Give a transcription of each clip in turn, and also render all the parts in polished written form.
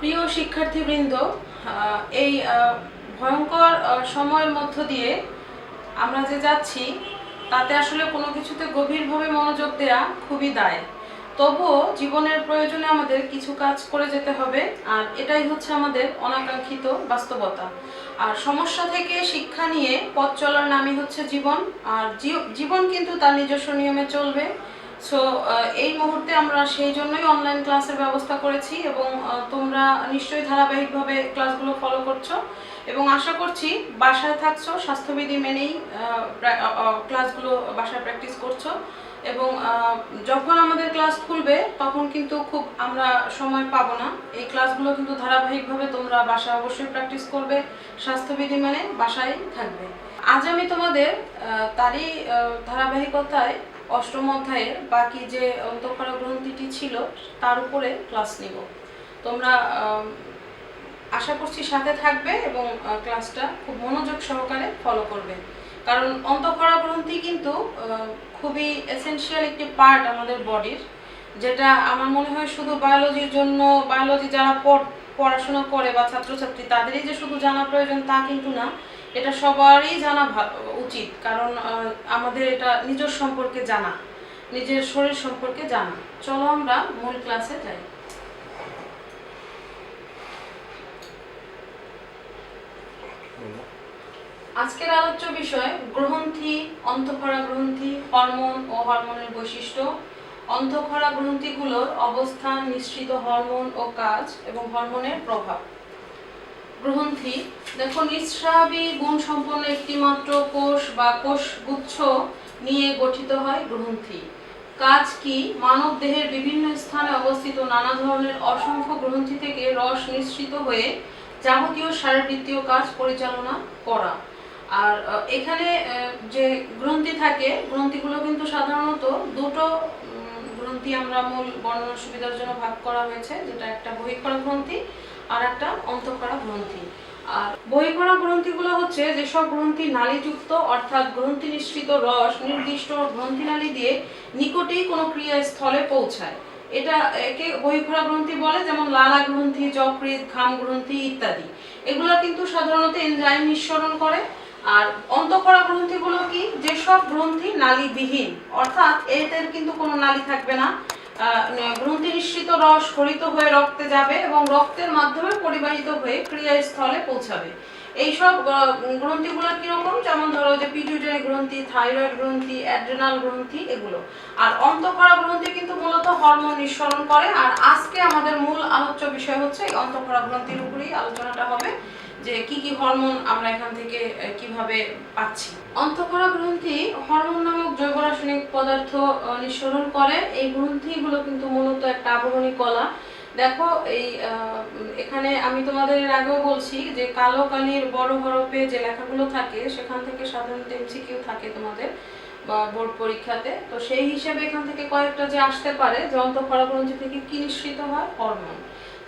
প্রিয় শিক্ষার্থীবৃন্দ, এই ভয়ঙ্কর সময়ের মধ্য দিয়ে আমরা যে যাচ্ছি তাতে আসলে কোনো কিছুতে গভীরভাবে মনোযোগ দেওয়া খুবই দায়। তবুও জীবনের প্রয়োজনে আমাদের কিছু কাজ করে যেতে হবে, আর এটাই হচ্ছে আমাদের অনাকাঙ্ক্ষিত বাস্তবতা। আর সমস্যা থেকে শিক্ষা নিয়ে পথ চলার নামই হচ্ছে জীবন, আর জীবন কিন্তু তার নিজস্ব নিয়মে চলবে। সো এই মুহূর্তে আমরা সেই জন্যই অনলাইন ক্লাসের ব্যবস্থা করেছি, এবং তোমরা নিশ্চয়ই ধারাবাহিকভাবে ক্লাসগুলো ফলো করছো এবং আশা করছি বাসায় থাকছো, স্বাস্থ্যবিধি মেনেই ক্লাসগুলো বাসায় প্র্যাকটিস করছো। এবং যখন আমাদের ক্লাস খুলবে তখন কিন্তু খুব আমরা সময় পাবো না। এই ক্লাসগুলো কিন্তু ধারাবাহিকভাবে তোমরা বাসায় অবশ্যই প্র্যাকটিস করবে, স্বাস্থ্যবিধি মেনে বাসায় থাকবে। আজ আমি তোমাদের তারই ধারাবাহিকতায় অষ্টম অধ্যায়ের বাকি যে অন্তঃক্ষরা গ্রন্থিটি ছিল তার উপরে ক্লাস নিব। তোমরা আশা করছি সাথে থাকবে এবং ক্লাসটা খুব মনোযোগ সহকারে ফলো করবে, কারণ অন্তঃক্ষরা গ্রন্থি কিন্তু খুবই এসেনশিয়াল একটি পার্ট আমাদের বডির, যেটা আমার মনে হয় শুধু বায়োলজির জন্য, বায়োলজি যারা পড়াশোনা করে বা ছাত্রছাত্রী তাদেরই যে শুধু জানা প্রয়োজন তা কিন্তু না, এটা সবারই জানা উচিত, কারণ আমাদের এটা নিজের সম্পর্কে জানা, নিজের শরীর সম্পর্কে জানা। চলো আমরা মূল ক্লাসে যাই। আজকের আলোচ্য বিষয় গ্রন্থি, অন্তঃক্ষরা গ্রন্থি, হরমোন ও হরমোনের বৈশিষ্ট্য, অন্তঃক্ষরা গ্রন্থিগুলোর অবস্থান, নিঃসৃত হরমোন ও কাজ এবং হরমোনের প্রভাব। গ্রন্থি দেখো, নিঃস্রাবী গুণ সম্পন্ন একটি মাত্র কোষ বা কোষগুচ্ছ নিয়ে গঠিত হয় গ্রন্থি। কাজ কি? মানব দেহের বিভিন্ন স্থানে অবস্থিত নানা ধরনের অসংখ্য গ্রন্থি থেকে রস নিঃসৃত হয়ে যাবতীয় শারীরবৃত্তীয় কাজ পরিচালনা করা। আর এখানে যে গ্রন্থি থাকে, গ্রন্থিগুলো কিন্তু সাধারণত দুটো গ্রন্থি আমরা মূল বর্ণনার সুবিধার জন্য ভাগ করা হয়েছে, যেটা একটা বহিঃক্ষরা গ্রন্থি আর একটা অন্তঃক্ষরা গ্রন্থি। আর বহিঃক্ষরা গ্রন্থিগুলো হচ্ছে যেসব গ্রন্থি নালীযুক্ত, অর্থাৎ গ্রন্থি নিঃসৃত রস নির্দিষ্ট গ্রন্থিনালী দিয়ে নিকটেই কোনো ক্রিয়াস্থলে পৌঁছায়, এটা একে বহিঃক্ষরা গ্রন্থি বলে। যেমন লালা গ্রন্থি, যকৃৎ, ঘাম গ্রন্থি ইত্যাদি, এগুলো কিন্তু সাধারণত এনজাইম নিঃসরণ করে। আর অন্তঃক্ষরা গ্রন্থিগুলো কি? যেসব গ্রন্থি নালীবিহীন, অর্থাৎ এদের কিন্তু কোনো নালী থাকবে না, গ্রন্থি নিঃসৃত রস হরিত হয়ে রক্তে যাবে এবং রক্তের মাধ্যমে পরিবাহিত হয়ে ক্রিয়াস্থলে পৌঁছাবে। এইসব গ্রন্থিগুলো কিরকম? যেমন ধরো যে পিটুইটারি গ্রন্থি, থাইরয়েড গ্রন্থি, অ্যাড্রেনাল গ্রন্থি, এগুলো। আর অন্তঃক্ষরা গ্রন্থি কিন্তু মূলত হরমোন নিঃসরণ করে। আর আজকে আমাদের মূল আলোচ্য বিষয় হচ্ছে এই অন্তঃক্ষরা গ্রন্থির উপরেই আলোচনাটা হবে, যে কি কি হরমোন আমরা এখান থেকে কিভাবে পাচ্ছি। অন্তঃক্ষরা গ্রন্থি হরমোন নামক জৈব রাসায়নিক পদার্থ নিঃসরণ করে। এই গ্রন্থিগুলো কিন্তু মূলত একটা আবরণী কলা। দেখো, এই এখানে আমি তোমাদের এর আগেও বলছি যে কালো কালির বড় হরফে যে লেখাগুলো থাকে সেখান থেকে সাধারণত এমসিকিউ থাকে তোমাদের বা বোর্ড পরীক্ষাতে। তো সেই হিসেবে এখান থেকে কয়েকটা যে আসতে পারে যে অন্তঃক্ষরা গ্রন্থি থেকে কি নিঃসৃত হয়? হরমোন।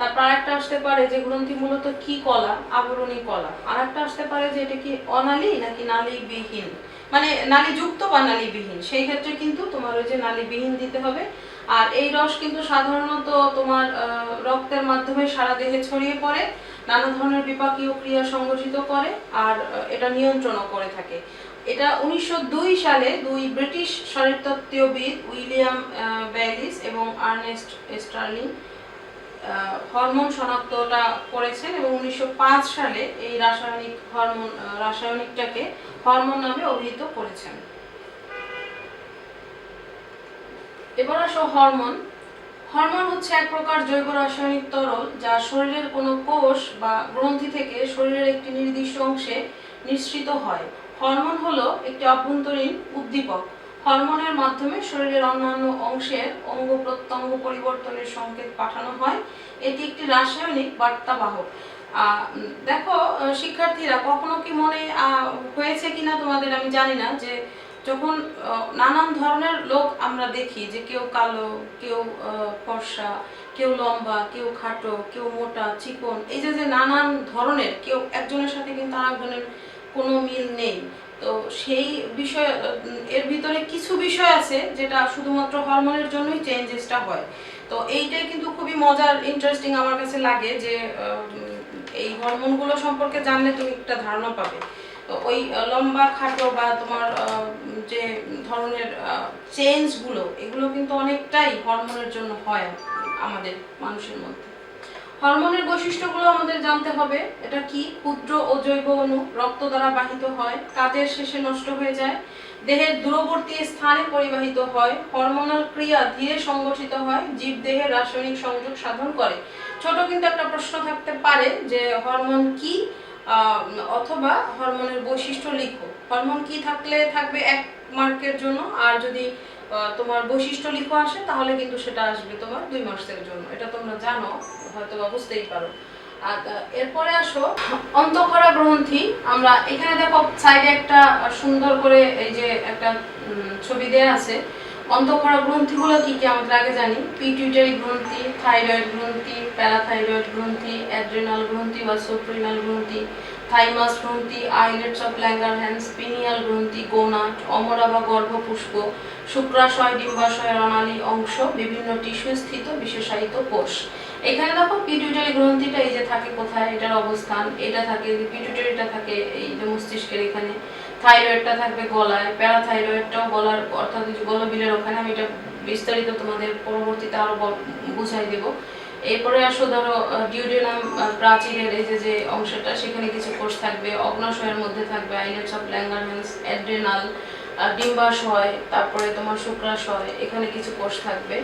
তারপর আরেকটা আসতে পারে যে গ্রন্থি মূলত কি কলা? আবরণী কলা। আরেকটা আসতে পারে যে এটা কি অনালী নাকি নালীবিহীন, মানে নালীযুক্ত বা নালীবিহীন। সেই ক্ষেত্রে কিন্তু তোমার ওই যে নালীবিহীন দিতে হবে। আর এই রস কিন্তু সাধারণত তোমার রক্তের মাধ্যমে সারা দেহে ছড়িয়ে পড়ে, নানা ধরনের বিপাকীয় ক্রিয়া সংগঠিত করে, আর এটা নিয়ন্ত্রণও করে থাকে। এটা 1902 সালে দুই ব্রিটিশ শারীরতত্ত্ববিদ উইলিয়াম ব্যালিস এবং আর্নেস্ট স্টার্লিং হরমোন শনাক্তটা করেছেন, এবং 1905 সালে এই রাসায়নিকটাকে হরমোন নামে অভিহিত করেছেন। এবার আসো হরমোন। হরমোন হচ্ছে এক প্রকার জৈব রাসায়নিক তরল যা শরীরের কোনো কোষ বা গ্রন্থি থেকে শরীরের একটি নির্দিষ্ট অংশে নিঃসৃত হয়। হরমোন হলো একটি অভ্যন্তরীণ উদ্দীপক। হরমোনের মাধ্যমে শরীরের অন্যান্য অংশের অঙ্গ প্রত্যঙ্গ পরিবর্তনের সংকেত পাঠানো হয়। এটি একটি রাসায়নিক বার্তাবাহক। দেখো শিক্ষার্থীরা, কখনো কি মনে হয়েছে কিনা তোমাদের আমি জানি না, যে যখন নানান ধরনের লোক আমরা দেখি, যে কেউ কালো, কেউ ফর্সা, কেউ লম্বা, কেউ খাটো, কেউ মোটা, চিকন, এই যে নানান ধরনের, কেউ একজনের সাথে কিন্তু আরেকজনের কোনো মিল নেই। তো সেই বিষয়, এর ভিতরে কিছু বিষয় আছে যেটা শুধুমাত্র হরমোনের জন্যই চেঞ্জেসটা হয়। তো এইটাই কিন্তু খুবই মজার, ইন্টারেস্টিং আমার কাছে লাগে যে এই হরমোনগুলো সম্পর্কে জানলে তুমি একটা ধারণা পাবে। তো ওই লম্বা খাটো বা তোমার যে ধরনের চেঞ্জগুলো, এগুলো কিন্তু অনেকটাই হরমোনের জন্য হয় আমাদের মানুষের মধ্যে। হরমোনের বৈশিষ্ট্যগুলো আমাদের জানতে হবে। এটা কি? ক্ষুদ্র ও জৈব অণু, রক্ত দ্বারা বাহিত হয়, কাজের শেষে নষ্ট হয়ে যায়, দেহের দূরবর্তী স্থানে পরিবাহিত হয়, হরমোনাল ক্রিয়া ধীরে সংগঠিত হয়, জীবদেহে রাসায়নিক সংযোগ সাধন করে। ছোট কিন্তু একটা প্রশ্ন থাকতে পারে যে হরমোন কি, অথবা হরমোনের বৈশিষ্ট্য লিখো। হরমোন কি থাকলে থাকবে 1 মার্কের জন্য, আর যদি তোমার বৈশিষ্ট্য লিখো আসে তাহলে কিন্তু সেটা আসবে তোমার 2 মার্কসের জন্য। এটা তোমরা জানো, হয়তো বুঝতেই পারো। আর এরপরে আসো অন্তঃক্ষরা গ্রন্থি। আমরা এখানে দেখো সাইডে একটা সুন্দর করে এই যে একটা ছবি দেয়া আছে। অন্তঃক্ষরা গ্রন্থিগুলো কি কি আমরা আগে জানি। পিটুইটারি গ্রন্থি, থাইরয়েড গ্রন্থি, প্যারাথাইরয়েড গ্রন্থি, অ্যাড্রিনাল গ্রন্থি বা সুপ্রিনাল গ্রন্থি, থাইমাস গ্রন্থি, আইলেটস অফ ল্যাঙ্গারহ্যান্স, পিনিয়াল গ্রন্থি, গোনাড, অমরা বা গর্ভপুষ্প, শুক্রাশয়, ডিম্বাশয়, রণালী অংশ, বিভিন্ন টিস্যু স্থিত বিশেষায়িত কোষ। এখানে দেখো পিটুইটারি গ্রন্থিটা এই যে থাকে কোথায়, এটার অবস্থান, এটা থাকে পিটুইটারিটা থাকে এই যে মস্তিষ্কের এখানে, থাইরয়েডটা থাকবে গলায়, প্যারাথাইরয়েডটাও গলার অর্থাৎ গলবিলের ওখানে। আমি এটা বিস্তারিত তোমাদের পরবর্তীতে আরো বুঝাই দেব। এরপরে আসো ধরো ডিউডেনাম প্রাচীরের এই যে অংশটা, সেখানে কিছু কোষ থাকবে। অগ্নাশয়ের মধ্যে থাকবে আইলেটস অফ ল্যাঙ্গারহ্যান্স, অ্যাড্রিনাল, ডিম্বাশয়, তারপরে তোমার শুক্রাশয়, এখানে কিছু কোষ থাকবে।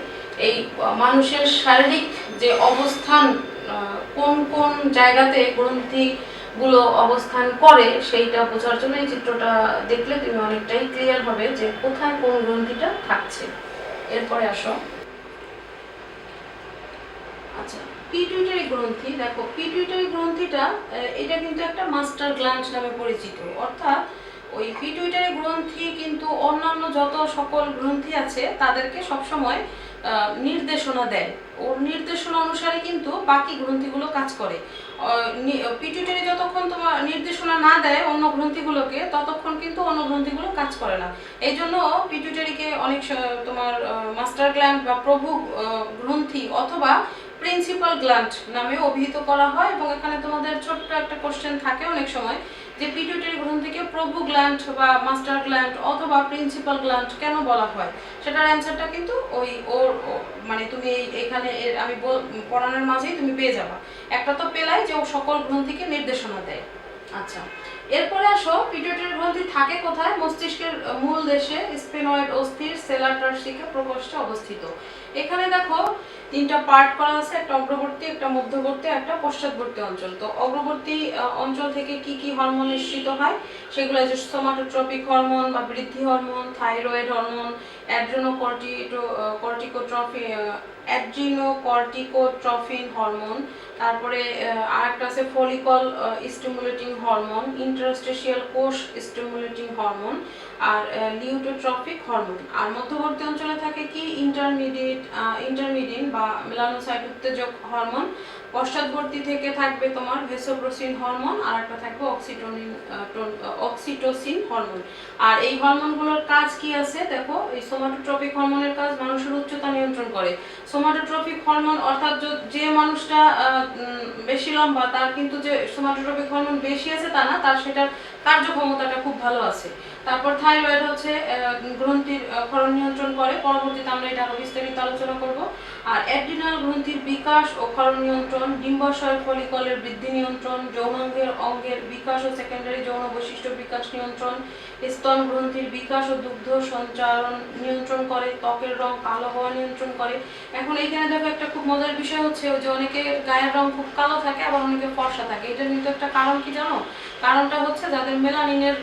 এই মানুষের শারীরিক যে অবস্থান, কোন কোন জায়গাতে গ্রন্থি গুলো অবস্থান করে সেইটা বোঝার জন্য এই চিত্রটা দেখলে তুমি অনেকটাই ক্লিয়ার হবে যে কোথায় কোন গ্রন্থিটা থাকছে। এরপরে আসো, আচ্ছা পিটুইটারি গ্রন্থি। দেখো পিটুইটারি গ্রন্থিটা এটা কিন্তু একটা মাস্টার গ্ল্যান্ড নামে পরিচিত। অর্থাৎ ওই পিটুইটারি গ্রন্থি কিন্তু অন্যান্য যত সকল গ্রন্থি আছে তাদেরকে সবসময় নির্দেশনা দেয়। ওর নির্দেশনা অনুসারে কিন্তু বাকি গ্রন্থিগুলো কাজ করে। পিটুইটারি যতক্ষণ তোমার নির্দেশনা না দেয় অন্য গ্রন্থিগুলোকে, ততক্ষণ কিন্তু অন্য গ্রন্থিগুলো কাজ করে না। এই জন্য পিটুইটারিকে অনেক তোমার মাস্টার গ্ল্যান্ড বা প্রভু গ্রন্থি অথবা প্রিন্সিপাল গ্ল্যান্ড নামে অভিহিত করা হয়। এবং এখানে তোমাদের ছোট্ট একটা কোশ্চেন থাকে অনেক সময় যে পিটুইটারি গ্রন্থিকে প্রভু গ্ল্যান্ড বা মাস্টার গ্ল্যান্ড অথবা প্রিন্সিপাল গ্ল্যান্ড কেন বলা হয়, সেটার অ্যান্সারটা কিন্তু ওই ওর মানে তুমি এখানে আমি পড়ানোর মাঝেই তুমি পেয়ে যাবা। একটা তো পেলাই যে ও সকল গ্রন্থিকে নির্দেশনা দেয়। আচ্ছা এরপরে আসো পিটুইটারি গ্রন্থি থাকে কোথায়? মস্তিষ্কের মূল দেশে স্ফেনয়েড অস্থির সেলার টার্সিকা প্রকোষ্ঠে অবস্থিত। এখানে দেখো 3টা পার্ট করা আছে, একটা অগ্রবর্তী, একটা মধ্যবর্তী, একটা পশ্চাৎবর্তী অঞ্চল। তো অগ্রবর্তী অঞ্চল থেকে কি কি হরমোন নিঃসৃত হয় সেগুলো যে সোমাটোট্রপিক হরমোন বা বৃদ্ধি হরমোন, থাইরয়েড হরমোন, অ্যাড্রিনোকর্টিকোট্রফিন হরমোন, তারপরে আরেকটা আছে ফলিকল স্টিমুলেটিং হরমোন, ইন্টারস্টেশিয়াল কোষ স্টিমুলেটিং হরমোন, আর লিউটোট্রপিক হরমোন। আর মধ্যবর্তী অঞ্চলে থাকে কি ইন্টারমিডিয়েট বা মেলানোসাইট উত্তেজক হরমোন। পশ্চাৎবর্তী থেকে থাকবে তোমার ভেসোপ্রেসিন হরমোন, আর একটা থাকবে অক্সিটোসিন হরমোন। আর এই হরমোনগুলোর কাজ কি আছে দেখো। এই সোমাটোট্রপিক হরমোনের কাজ মানুষের উচ্চতা নিয়ন্ত্রণ করে। সোমাটোট্রপিক হরমোন অর্থাৎ যে মানুষটা বেশি লম্বা তার কিন্তু যে সোমাটোট্রপিক হরমোন বেশি আছে তা না, তার সেটার কার্যক্ষমতাটা খুব ভালো আছে। তারপর থাইরয়েড হচ্ছে গ্রন্থির ক্ষরণ নিয়ন্ত্রণ করে। পরবর্তীতে আমরা এটা আরো বিস্তারিত আলোচনা করব। আর অ্যাড্রিনাল গ্রন্থির বিকাশ ও ক্ষরণ নিয়ন্ত্রণ, ডিম্বাশয় ফলিকলের বৃদ্ধি নিয়ন্ত্রণ, যৌনাঙ্গের বিকাশ ও সেকেন্ডারি যৌন বৈশিষ্ট্য বিকাশ নিয়ন্ত্রণ, স্তন গ্রন্থির বিকাশ ও দুগ্ধ সঞ্চারণ নিয়ন্ত্রণ করে, ত্বকের রং কালো হওয়া নিয়ন্ত্রণ করে। এখন এইখানে দেখো একটা খুব মজার বিষয় হচ্ছে যে অনেকের গায়ের রং খুব কালো থাকে, আবার অনেকে ফর্সা থাকে। এটার কিন্তু একটা কারণ কি জানো? কারণটা হচ্ছে যাদের মেলানিনের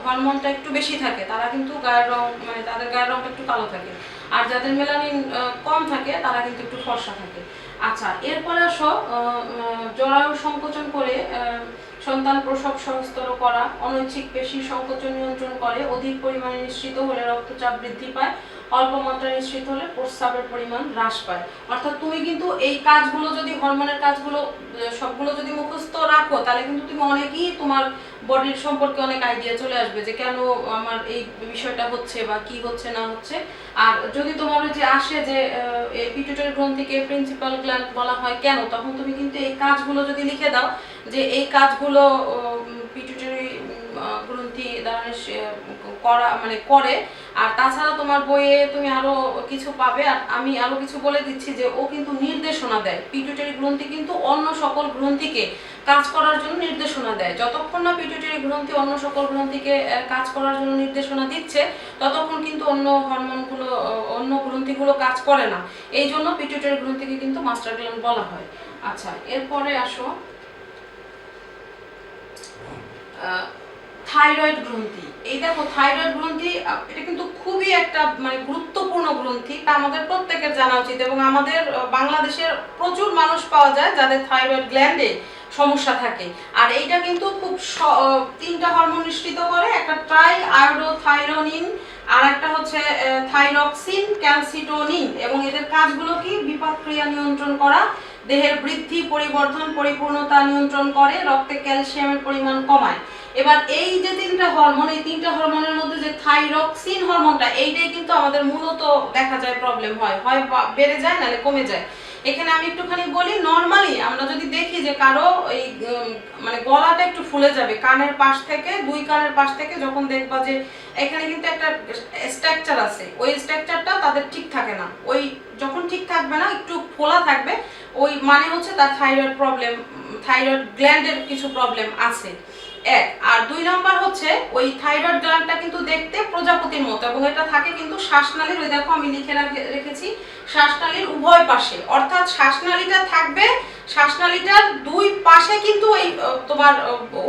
হরমোনটা একটু বেশি থাকে তারা কিন্তু গায়ের রং মানে তাদের গায়ের রংটা একটু কালো থাকে, আর যাদের মেলানিন কম থাকে তারা কিন্তু একটু ফর্সা থাকে। আচ্ছা এরপরে আসো জরায়ু সংকোচন করে সন্তান প্রসব সহজতর করা, অনৈচ্ছিক পেশি সংকোচন নিয়ন্ত্রণ করে, অধিক পরিমাণে নিঃসৃত হলে রক্তচাপ বৃদ্ধি পায়, অল্প মাত্রায় নিঃসৃত হলে প্রস্রাবের পরিমাণ হ্রাস পায়। অর্থাৎ তুমি কিন্তু এই কাজগুলো যদি হরমোনের কাজগুলো সবগুলো যদি মুখস্থ রাখো তাহলে কিন্তু তুমি অনেকই তোমার বডির সম্পর্কে অনেক আইডিয়া চলে আসবে যে কেন আমার এই বিষয়টা হচ্ছে বা কি হচ্ছে না হচ্ছে। আর যদি তোমার যে আসে যে পিটুইটারি গ্রন্থিকে প্রিন্সিপাল গ্ল্যান্ড বলা হয় কেন, তখন তুমি কিন্তু এই কাজগুলো যদি লিখে দাও যে এই কাজগুলো পিটুইটারি গ্রন্থি দ্বারা করা মানে করে। আর তাছাড়া তোমার বইয়ে তুমি আরো কিছু পাবে। আর আমি আরো কিছু বলে দিচ্ছি যে ও কিন্তু নির্দেশনা দেয়। পিটুইটারি গ্রন্থি কিন্তু অন্য সকল গ্রন্থিকে কাজ করার জন্য নির্দেশনা দেয়। যতক্ষণ না পিটুইটারি গ্রন্থি অন্য সকল গ্রন্থিকে কাজ করার জন্য নির্দেশনা দিচ্ছে ততক্ষণ কিন্তু অন্য হরমোনগুলো অন্য গ্রন্থিগুলো কাজ করে না। এই জন্য পিটুইটারি গ্রন্থিকে কিন্তু মাস্টার গ্ল্যান্ড বলা হয়। আচ্ছা, এরপরে আসো থাইরয়েড গ্রন্থি। এই দেখো থাইরয়েড গ্রন্থি এটা কিন্তু খুবই একটা মানে গুরুত্বপূর্ণ গ্রন্থি, তা আমাদের প্রত্যেকের জানা উচিত। এবং আমাদের বাংলাদেশের প্রচুর মানুষ পাওয়া যায় যাদের থাইরয়েড গ্ল্যান্ডে সমস্যা থাকে। আর এইটা কিন্তু খুব তিনটা হরমোন নিঃসৃত করে, একটা ট্রাই আয়োডোথাইরোনিন, আর একটা হচ্ছে থাইরক্সিন ক্যালসিটোনিন। এবং এদের কাজগুলো কি? বিপাক ক্রিয়া নিয়ন্ত্রণ করা, দেহের বৃদ্ধি পরিবর্ধন পরিপূর্ণতা নিয়ন্ত্রণ করে, রক্তে ক্যালসিয়ামের পরিমাণ কমায়। এবার এই যে তিনটা হরমোন, এই তিনটা হরমোনের মধ্যে যে থাইরক্সিন হরমোনটা, এইটাই কিন্তু আমাদের মূলত দেখা যায় প্রবলেম হয়, হয় বেড়ে যায় নাহলে কমে যায়। এখানে আমি একটুখানি বলি, নরমালি আমরা যদি দেখি যে কারো এই মানে গলাটা একটু ফুলে যাবে কানের পাশ থেকে, দুই কানের পাশ থেকে, যখন দেখবা যে এখানে কিন্তু একটা স্ট্রাকচার আছে, ওই স্ট্রাকচারটা তাদের ঠিক থাকে না, ওই যখন ঠিক থাকবে না একটু ফোলা থাকবে, ওই মানে হচ্ছে তার থাইরয়েড প্রবলেম, থাইরয়েড গ্ল্যান্ডের কিছু প্রবলেম আছে। এক আর দুই নাম্বার হচ্ছে ওই থাইরয়েড গ্ল্যান্ডটা কিন্তু দেখতে প্রজাপতির মতো, এবং এটা থাকে কিন্তু শ্বাসনালীর, ওই দেখো আমি লিখে রেখেছি, শ্বাসনালীর উভয় পাশে। অর্থাৎ শ্বাসনালীটা থাকবে, শ্বাসনালীটার দুই পাশে কিন্তু এই তোমার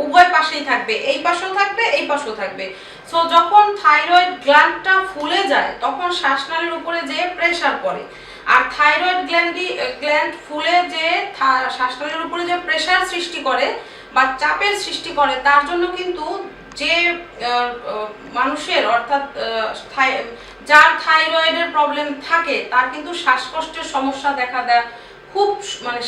উভয় পাশেই থাকবে, এই পাশেও থাকবে এই পাশেও থাকবে। সো যখন থাইরয়েড গ্ল্যান্ডটা ফুলে যায় তখন শ্বাসনালীর উপরে যে প্রেসার পড়ে, আর থাইরয়েড গ্ল্যান্ড ফুলে যে শ্বাসনালীর উপরে যে প্রেসার সৃষ্টি করে বা চাপের সৃষ্টি করে, তার জন্য কিন্তু যে মানুষের অর্থাৎ যার থাইরয়েডের প্রবলেম থাকে তার কিন্তু শ্বাসকষ্টের সমস্যা দেখা দেয় খুব মানে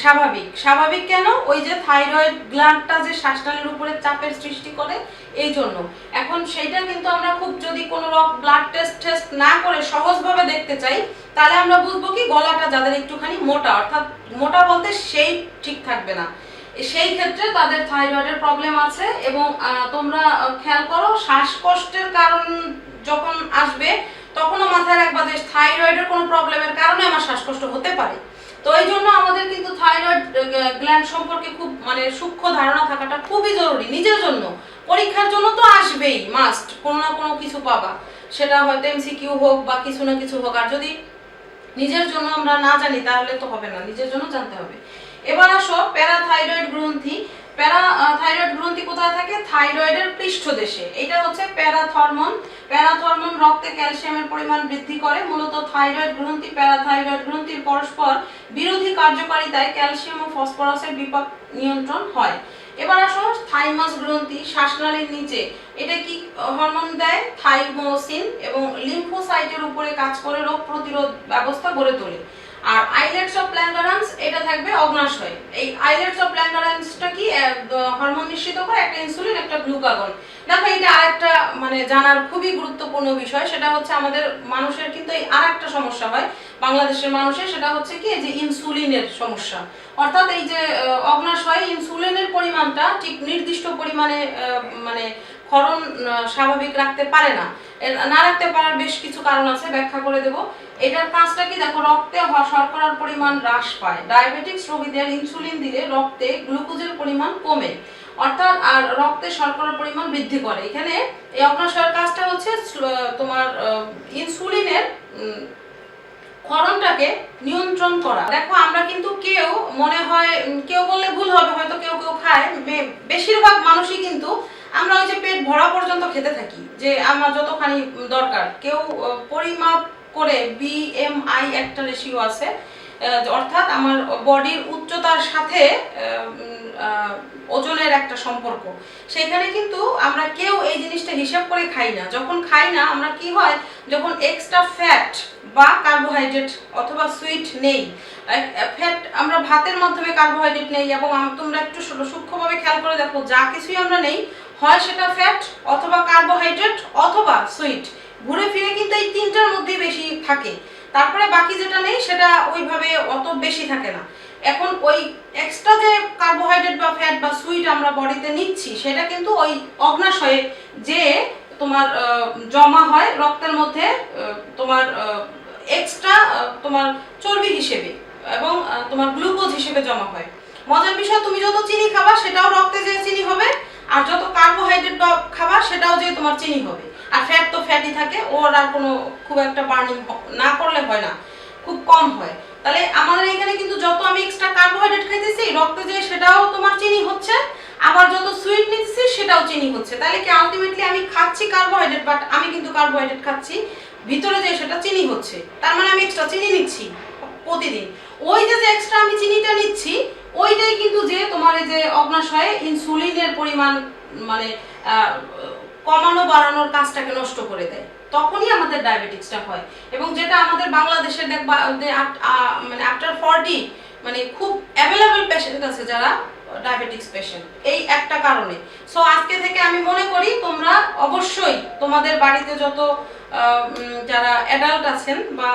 স্বাভাবিক কেন? ওই যে থাইরয়েড গ্ল্যান্ডটা যে শ্বাসনালীর উপরে চাপের সৃষ্টি করে, এই জন্য। এখন সেইটা কিন্তু আমরা খুব যদি কোনো ব্লাড টেস্ট না করে সহজভাবে দেখতে চাই, তাহলে আমরা বুঝবো কি গলাটা যাদের একটুখানি মোটা, অর্থাৎ মোটা বলতে সেই ঠিক থাকবে না, সেই ক্ষেত্রে তাদের থাইরয়েডের প্রবলেম আছে। এবং তোমরা খেয়াল করো, শ্বাসকষ্টের কারণ যখন আসবে তখনও মাথায় রাখবা যে থাইরয়েডের কোনো প্রবলেমের কারণে আমার শ্বাসকষ্ট হতে পারে। তো এই জন্য আমাদের কিন্তু থাইরয়েড গ্ল্যান্ড সম্পর্কে খুব মানে সূক্ষ্ম ধারণা থাকাটা খুবই জরুরি নিজের জন্য। পরীক্ষার জন্য তো আসবেই, মাস্ট, কোনো না কোনো কিছু পাবা, সেটা হয়তো এমসিকিউ হোক বা কিছু না কিছু হোক। আর যদি নিজের জন্য আমরা না জানি তাহলে তো হবে না, নিজের জন্য জানতে হবে। এবার আসো প্যারাথাইরয়েড গ্রন্থি। প্যারাথাইরয়েড গ্রন্থি কোথায় থাকে? থাইরয়েডের পৃষ্ঠদেশে। এটা হচ্ছে প্যারাথরমোন। প্যারাথরমোন রক্তে ক্যালসিয়ামের পরিমাণ বৃদ্ধি করে। মূলত থাইরয়েড গ্রন্থি প্যারাথাইরয়েড গ্রন্থির পরস্পর বিরোধী কার্যকারিতায় ক্যালসিয়াম ও ফসফরাসের বিপাক নিয়ন্ত্রণ হয়। এবার আসো থাইমাস গ্রন্থি, শ্বাসনালীর নিচে। এটা কি হরমোন দেয়? থাইমোসিন, এবং লিম্ফোসাইটের উপরে কাজ করে রোগ প্রতিরোধ ব্যবস্থা গড়ে তোলে। আর আইলেটস অফ ল্যাঙ্গারান্স, এটা থাকবে অগ্নাশয়। এই আইলেটস অফ ল্যাঙ্গারান্সটা কি হরমোন নিঃসৃত করে, একটা ইনসুলিন একটা গ্লুকাগন। দেখো এটা আরেকটা মানে জানার খুবই গুরুত্বপূর্ণ বিষয়, সেটা হচ্ছে আমাদের মানুষের কিন্তু এই আরেকটা সমস্যা হয় বাংলাদেশের মানুষের, সেটা হচ্ছে কি এই যে ইনসুলিনের সমস্যা। অর্থাৎ এই যে অগ্নাশয়ে ইনসুলিনের পরিমাণটা ঠিক নির্দিষ্ট পরিমাণে মানে ক্ষরণ স্বাভাবিক রাখতে পারে না। না রাখতে পারার বেশ কিছু কারণ আছে, ব্যাখ্যা করে দেব। এটার কাজটা কি? দেখো, রক্তে শর্করার পরিমাণ হ্রাস পায়। ডায়াবেটিক্স রোগীদের ইনসুলিন দিলে রক্তে গ্লুকোজের পরিমাণ কমে, অর্থাৎ আর রক্তে শর্করার পরিমাণ বৃদ্ধি করে। এখানে এই অগ্নাশয়ের কাজটা হচ্ছে তোমার ইনসুলিনের ক্ষরণটাকে নিয়ন্ত্রণ করা। দেখো আমরা কিন্তু কেউ মনে হয়, কেউ বললে ভুল হবে, হয়তো কেউ খায়, বেশিরভাগ মানুষই কিন্তু আমরা ওই যে পেট ভরা পর্যন্ত খেতে থাকি, যে আমার যতখানি দরকার। কেউ পরিমাপ করে BMI একটা রেশিও আছে, অর্থাৎ আমার বডির উচ্চতার সাথে ওজনের একটা সম্পর্ক, সেখানে কিন্তু আমরা কেউ এই জিনিসটা হিসাব করে খাই না। যখন খাই না আমরা কি হয়, যখন এক্সট্রা ফ্যাট বা কার্বোহাইড্রেট অথবা সুইট নেই, ফ্যাট আমরা ভাতের মাধ্যমে কার্বোহাইড্রেট নেই, এবং তোমরা একটু সূক্ষ্মভাবে খেয়াল করে দেখো যা কিছুই আমরা নেই, হয় সেটা ফ্যাট অথবা কার্বোহাইড্রেট অথবা সুইট, ঘুরে ফিরে কিন্তু এই তিনটার মধ্যেই বেশি থাকে। তারপরে বাকি যেটা নেই সেটা ওইভাবে অত বেশি থাকে না। এখন ওই এক্সট্রা যে কার্বোহাইড্রেট বা ফ্যাট বা সুইট আমরা বডিতে নিচ্ছি, সেটা কিন্তু ওই অগ্নাশয়ে যে তোমার জমা হয় রক্তের মধ্যে, তোমার এক্সট্রা তোমার চর্বি হিসেবে এবং তোমার গ্লুকোজ হিসেবে জমা হয়। মজার বিষয়, তুমি যত চিনি খাবা সেটাও রক্তে যে চিনি হবে, আর যত কার্বোহাইড্রেট বা খাবা সেটাও যে তোমার চিনি হবে। আর ফ্যাট তো ফ্যাটই থাকে, ওর আর কোনো খুব একটা বার্নিং না করলে হয় না, খুব কম হয়। তাহলে আমাদের এখানে কিন্তু যত আমি এক্সট্রা কার্বোহাইড্রেট খাইতেছি রক্তে যে সেটাও তোমার চিনি হচ্ছে, আবার যত সুইট নিতেছি সেটাও চিনি হচ্ছে। তাহলে কি আলটিমেটলি আমি খাচ্ছি কার্বোহাইড্রেট, বাট আমি কিন্তু কার্বোহাইড্রেট খাচ্ছি, ভিতরে যে সেটা চিনি হচ্ছে, তার মানে আমি এক্সট্রা চিনি নিচ্ছি প্রতিদিন। ওই যে এক্সট্রা আমি চিনিটা নিচ্ছি, ওইটাই কিন্তু যে তোমার এই যে অগ্নাশয়ে ইনসুলিনের পরিমাণ মানে কমানো বাড়ানোর কাজটাকে নষ্ট করে দেয়, তখনই আমাদের ডায়াবেটিক্সটা হয়। এবং যেটা আমাদের বাংলাদেশে দেখবা মানে আফটার 40 মানে খুব অ্যাভেলেবল পেশেন্ট আছে যারা ডায়াবেটিক্স পেশেন্ট, এই একটা কারণে। সো আজকে থেকে আমি মনে করি তোমরা অবশ্যই তোমাদের বাড়িতে যত যারা অ্যাডাল্ট আছেন বা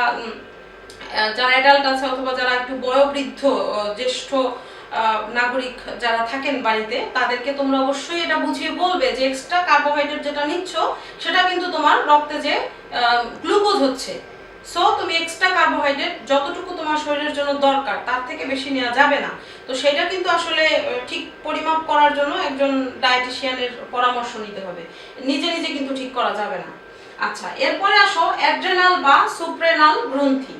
যারা অ্যাডাল্ট আছে অথবা যারা একটু বয়োবৃদ্ধ জ্যেষ্ঠ নাগরিক যারা থাকেন বাড়িতে, তাদেরকে তোমরা অবশ্যই এটা বুঝিয়ে বলবে যে এক্সট্রা কার্বোহাইড্রেট যেটা নিচ্ছ সেটা কিন্তু তোমার রক্তে যে গ্লুকোজ হচ্ছে। সো তুমি এক্সট্রা কার্বোহাইড্রেট যতটুকু তোমার শরীরের জন্য দরকার তার থেকে বেশি নেওয়া যাবে না। তো সেটা কিন্তু আসলে ঠিক পরিমাপ করার জন্য একজন ডায়েটিশিয়ানের পরামর্শ নিতে হবে, নিজে নিজে কিন্তু ঠিক করা যাবে না। আচ্ছা, এরপরে আসো অ্যাড্রেনাল বা সুপ্রেনাল গ্রন্থি।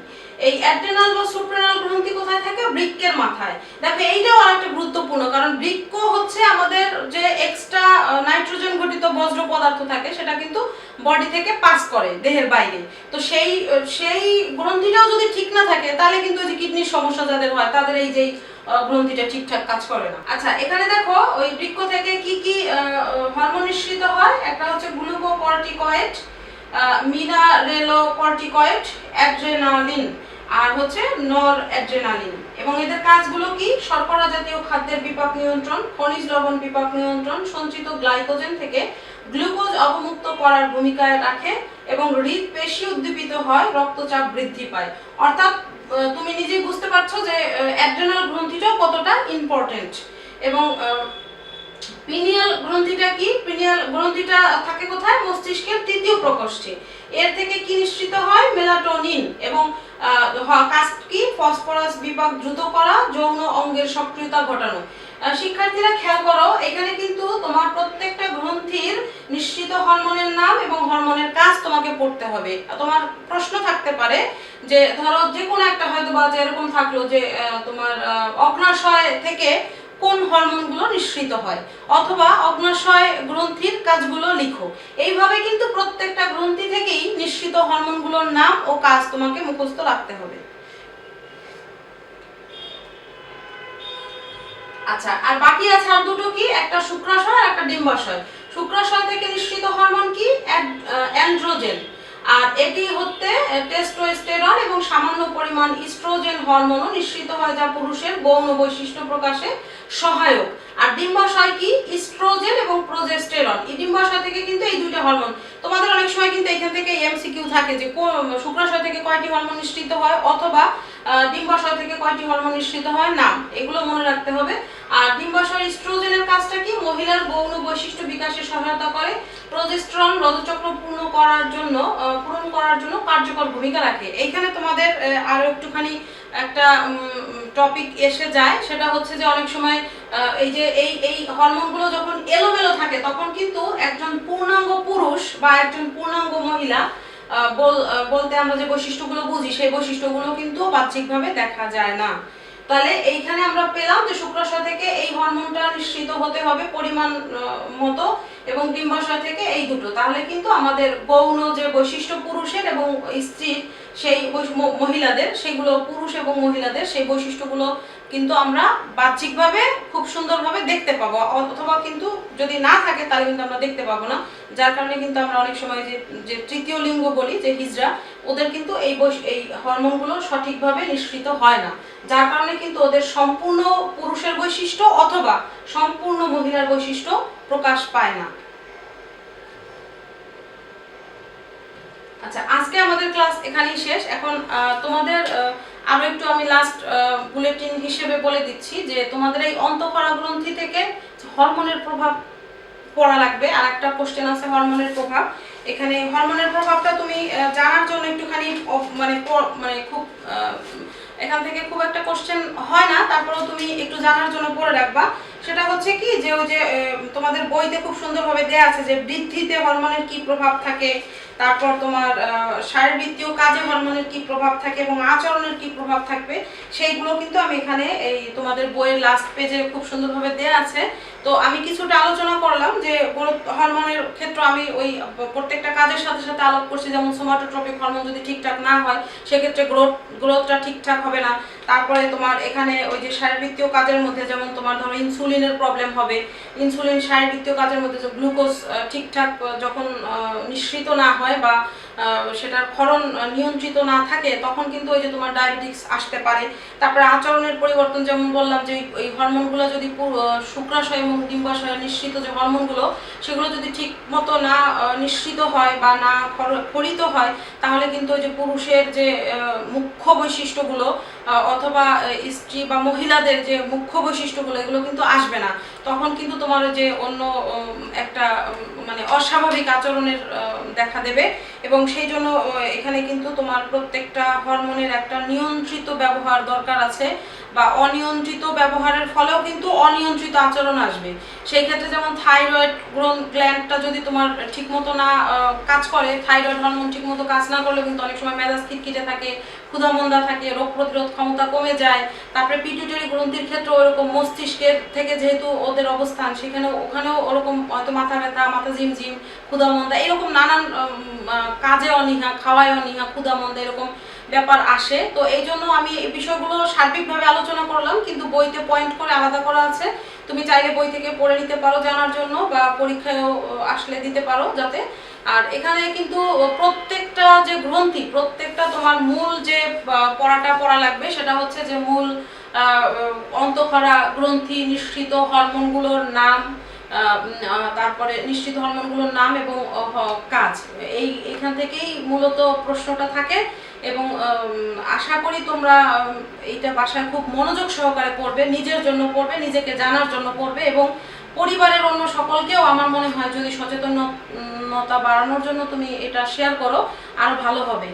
এই অ্যাড্রেনাল বা সুপ্রেনাল গ্রন্থি কোথায় থাকে? বৃক্কের মাথায়। দেখো এইটাও আরেকটা গুরুত্বপূর্ণ, কারণ বৃক্ক হচ্ছে আমাদের যে এক্সট্রা নাইট্রোজেন ঘটিত বজ্র পদার্থ থাকে সেটা কিন্তু বডি থেকে পাস করে দেহের বাইরে। তো সেই গ্রন্থিটাও যদি ঠিক না থাকে তাহলে কিন্তু ওই যে কিডনির সমস্যা যাদের হয় তাদের এই যে গ্রন্থিটা ঠিকঠাক কাজ করে না। আচ্ছা, এখানে দেখো ওই বৃক্ক থেকে কি কি হরমোন নিঃসৃত হয়। একটা হচ্ছে গ্লুকোকর্টিকয়েড, মিনারেলোকর্টিকয়েড, অ্যাড্রেনালিন, আর হচ্ছে নর অ্যাড্রেনালিন। এবং এদের কাজগুলো কি? শর্করা জাতীয় খাদ্যের বিপাক নিয়ন্ত্রণ, খনিজ লবণ বিপাক নিয়ন্ত্রণ, সঞ্চিত গ্লাইকোজেন থেকে গ্লুকোজ অবমুক্ত করার ভূমিকায় রাখে, এবং হৃদপেশি উদ্দীপিত হয়, রক্তচাপ বৃদ্ধি পায়। অর্থাৎ তুমি নিজেই বুঝতে পারছো যে অ্যাড্রেনাল গ্রন্থিটাও কতটা ইম্পর্টেন্ট। এবং পিনিয়াল গ্রন্থিটা কি? পিনিয়াল গ্রন্থিটা থাকে কোথায়? মস্তিষ্কের তৃতীয় প্রকোষ্ঠে। এর থেকে কি নিঃসৃত হয়? মেলাটোনিন। এবং কাজ কি? ফসফরাস বিপাক দ্রুত করা, যৌন অঙ্গের সক্রিয়তা ঘটানো। শিক্ষার্থীরা খেয়াল করো, এখানে কিন্তু তোমার প্রত্যেকটা গ্রন্থির নিঃসৃত হরমোনের নাম এবং হরমোনের কাজ তোমাকে পড়তে হবে। তোমার প্রশ্ন থাকতে পারে যে ধরো যে কোনো একটা হয়তো বা এরকম থাকলো যে তোমার অগ্নাশয় থেকে কোন হরমোনগুলো নিঃসৃত হয়, অথবা অগ্নাশয় গ্রন্থির কাজগুলো লিখো। এইভাবে কিন্তু প্রত্যেকটা গ্রন্থি থেকেই নিঃসৃত হরমোনগুলোর নাম ও কাজ তোমাকে মুখস্থ রাখতে হবে। আচ্ছা, আর বাকি আছে আর দুটো কি? একটা শুক্রাশয় আর একটা ডিম্বাশয়। শুক্রাশয় থেকে নিঃসৃত হরমোন কি? অ্যান্ড্রোজেন। আর এটি হতে টেস্টোস্টেরন এবং সামান্য পরিমাণ ইস্ট্রোজেন হরমোনও নিঃসৃত হয়, যা পুরুষের গৌণ বৈশিষ্ট্য প্রকাশে সহায়ক। আর ডিম্বাশয় কি? ইস্ট্রোজেন এবং প্রোজেস্টেরন। এই ডিম্বাশয় থেকে কিন্তু এই দুইটা হরমোন। তোমাদের অনেক সময় কিন্তু এখান থেকে এমসিকিউ থাকে যে শুক্রাশয় থেকে কয়টি হরমোন নিঃসৃত হয় অথবা ডিম্বাশয় থেকে কয়টি হরমোন নিঃসৃত হয়, নাম এগুলো মনে রাখতে হবে। আর ডিম্বাশয় ইস্ট্রোজেনের কাজটা কি? মহিলার গৌণ বৈশিষ্ট্য বিকাশে সহায়তা করে। প্রোজেস্টেরন রজচক্র পূরণ করার জন্য কার্যকর ভূমিকা রাখে। এইখানে তোমাদের আরো একটুখানি একটা টপিক এসে যায়, সেটা হচ্ছে যে অনেক সময় এই যে এই হরমোনগুলো যখন এলোমেলো থাকে তখন কিন্তু একজন পূর্ণাঙ্গ পুরুষ বা একজন পূর্ণাঙ্গ মহিলা বলতে আমরা যে বৈশিষ্ট্যগুলো বুঝি সেই বৈশিষ্ট্যগুলো কিন্তু বাহ্যিকভাবে দেখা যায় না। তাহলে এইখানে আমরা পেলাম যে শুক্রাশয় থেকে এই হরমোনটা নিঃসৃত হতে হবে পরিমাণ মতো, এবং ডিম্বাশয় থেকে এই দুটো, তাহলে কিন্তু আমাদের গৌণ যে বৈশিষ্ট্য পুরুষের এবং স্ত্রীর সেই মহিলাদের, সেগুলো পুরুষ এবং মহিলাদের সেই বৈশিষ্ট্যগুলো কিন্তু আমরা বাহ্যিকভাবে খুব সুন্দরভাবে দেখতে পাবো, অথবা কিন্তু যদি না থাকে তাহলে কিন্তু আমরা দেখতে পাবো না। যার কারণে কিন্তু আমরা অনেক সময় যে তৃতীয় লিঙ্গ বলি, যে হিজড়া, ওদের কিন্তু এই হরমোনগুলো সঠিকভাবে নিঃসৃত হয় না, যার কারণে কিন্তু ওদের সম্পূর্ণ পুরুষের বৈশিষ্ট্য অথবা সম্পূর্ণ মহিলার বৈশিষ্ট্য প্রকাশ পায় না। আচ্ছা, আজকে আমাদের ক্লাস এখানেই শেষ। এখন তোমাদের আরো একটু আমি লাস্ট বুলেটিন হিসেবে বলে দিচ্ছি যে তোমাদের এই অন্তঃক্ষরা গ্রন্থি থেকে হরমোনের প্রভাব পড়া লাগবে। আর একটা কোশ্চেন আছে হরমোনের প্রভাব। এখানে হরমোনের প্রভাবটা তুমি জানার জন্য একটুখানি মানে খুব এখান থেকে খুব একটা কোশ্চেন হয় না, তারপরেও তুমি একটু জানার জন্য পড়ে রাখবা। সেটা হচ্ছে কি যে ওই যে তোমাদের বইতে খুব সুন্দরভাবে দেয়া আছে যে বৃদ্ধিতে হরমোনের কি প্রভাব থাকে, তারপর তোমার শারীরবৃত্তীয় কাজে হরমোনের কি প্রভাব থাকে এবং আচরণের কি প্রভাব থাকবে, সেইগুলো কিন্তু আমি এখানে এই তোমাদের বইয়ের লাস্ট পেজে খুব সুন্দরভাবে দেয়া আছে। তো আমি কিছুটা আলোচনা করলাম যে হরমোনের ক্ষেত্রে আমি ওই প্রত্যেকটা কাজের সাথে সাথে আলাপ করছি, যেমন সোমাটোট্রপিক হরমোন যদি ঠিকঠাক না হয় সেক্ষেত্রে গ্রোথটা ঠিকঠাক হবে না। তারপরে তোমার এখানে ওই যে শারীরবৃত্তীয় কাজের মধ্যে যেমন তোমার ধরো ইনসুলিনের প্রবলেম হবে, ইনসুলিন শারীরবৃত্তীয় কাজের মধ্যে যে গ্লুকোজ ঠিকঠাক যখন নিঃসৃত না হয় বা সেটার ক্ষরণ নিয়ন্ত্রিত না থাকে, তখন কিন্তু ওই যে তোমার ডায়াবেটিস আসতে পারে। তারপরে আচরণের পরিবর্তন, যেমন বললাম যে এই হরমোনগুলো যদি শুক্রাশয় এবং ডিম্বাশয়ে নিঃসৃত যে হরমোনগুলো, সেগুলো যদি ঠিক মতো না নিঃসৃত হয় বা না ক্ষরিত হয়, তাহলে কিন্তু ওই যে পুরুষের যে মুখ্য বৈশিষ্ট্যগুলো অথবা স্ত্রী বা মহিলাদের যে মুখ্য বৈশিষ্ট্যগুলো, এগুলো কিন্তু আসবে না। তখন কিন্তু তোমার যে অন্য একটা মানে অস্বাভাবিক আচরণের দেখা দেবে। এবং সেই জন্য এখানে কিন্তু তোমার প্রত্যেকটা হরমোনের একটা নিয়ন্ত্রিত ব্যবহার দরকার আছে, বা অনিয়ন্ত্রিত ব্যবহারের ফলেও কিন্তু অনিয়ন্ত্রিত আচরণ আসবে। সেই ক্ষেত্রে যেমন থাইরয়েড গ্ল্যান্ডটা যদি তোমার ঠিকমতো না কাজ করে, থাইরয়েড হরমোন ঠিকমতো কাজ না করলে কিন্তু অনেক সময় মেজাজ খিটখিটে থাকে, ক্ষুধামন্দা থাকে, রোগ প্রতিরোধ ক্ষমতা কমে যায়। তারপরে পিটুইটারি গ্রন্থির ক্ষেত্রে ওরকম মস্তিষ্কের থেকে যেহেতু ওদের অবস্থান, ওখানেও ওরকম হয়তো মাথা ব্যথা, মাথা ঝিমঝিম, ক্ষুধামন্দা, এরকম নানান কাজে অনীহা, খাওয়ায় অনীহা, ক্ষুধামন্দা, এরকম ব্যাপার আসে। তো এই জন্য আমি এই বিষয়গুলো সার্বিকভাবে আলোচনা করলাম, কিন্তু বইতে পয়েন্ট করে আলাদা করা আছে। তুমি চাইলে বই থেকে পড়ে নিতে পারো জানার জন্য, বা পরীক্ষায়ও আসলে দিতে পারো যাতে। আর এখানে কিন্তু প্রত্যেকটা যে গ্রন্থি, প্রত্যেকটা তোমার মূল যে পড়াটা পড়া লাগবে সেটা হচ্ছে যে মূল অন্তঃক্ষরা গ্রন্থি নিঃসৃত হরমোনগুলোর নাম, তারপরে নিশ্চিত হরমোনগুলোর নাম এবং কাজ, এইখান থেকেই মূলত প্রশ্নটা থাকে। এবং আশা করি তোমরা এইটা বাসায় খুব মনোযোগ সহকারে পড়বে, নিজের জন্য পড়বে, নিজেকে জানার জন্য পড়বে, এবং পরিবারের অন্য সকলকেও আমার মনে হয় যদি সচেতনতা বাড়ানোর জন্য তুমি এটা শেয়ার করো, আরো ভালো হবে।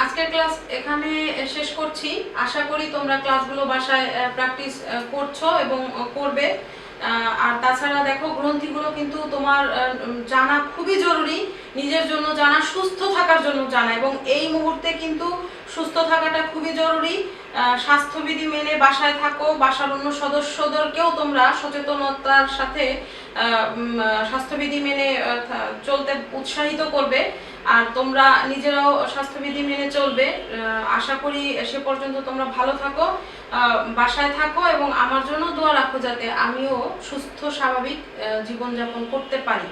আজকের ক্লাস এখানে শেষ করছি। আশা করি তোমরা ক্লাসগুলো বাসায় প্র্যাকটিস করছো এবং করবে। আর তাছাড়া দেখো, গ্রন্থিগুলো কিন্তু তোমার জানা খুবই জরুরি, নিজের জন্য জানা, সুস্থ থাকার জন্য জানা, এবং এই মুহূর্তে কিন্তু সুস্থ থাকাটা খুবই জরুরি। স্বাস্থ্যবিধি মেনে বাসায় থাকো, বাসার অন্য সদস্যদেরকেও তোমরা সচেতনতার সাথে স্বাস্থ্যবিধি মেনে চলতে উৎসাহিত করবে, আর তোমরা নিজেরাও স্বাস্থ্যবিধি মেনে চলবে। আশা করি সে পর্যন্ত তোমরা ভালো থাকো, বাসায় থাকো, এবং আমার জন্য দোয়া রাখো যাতে আমিও সুস্থ স্বাভাবিক জীবনযাপন করতে পারি।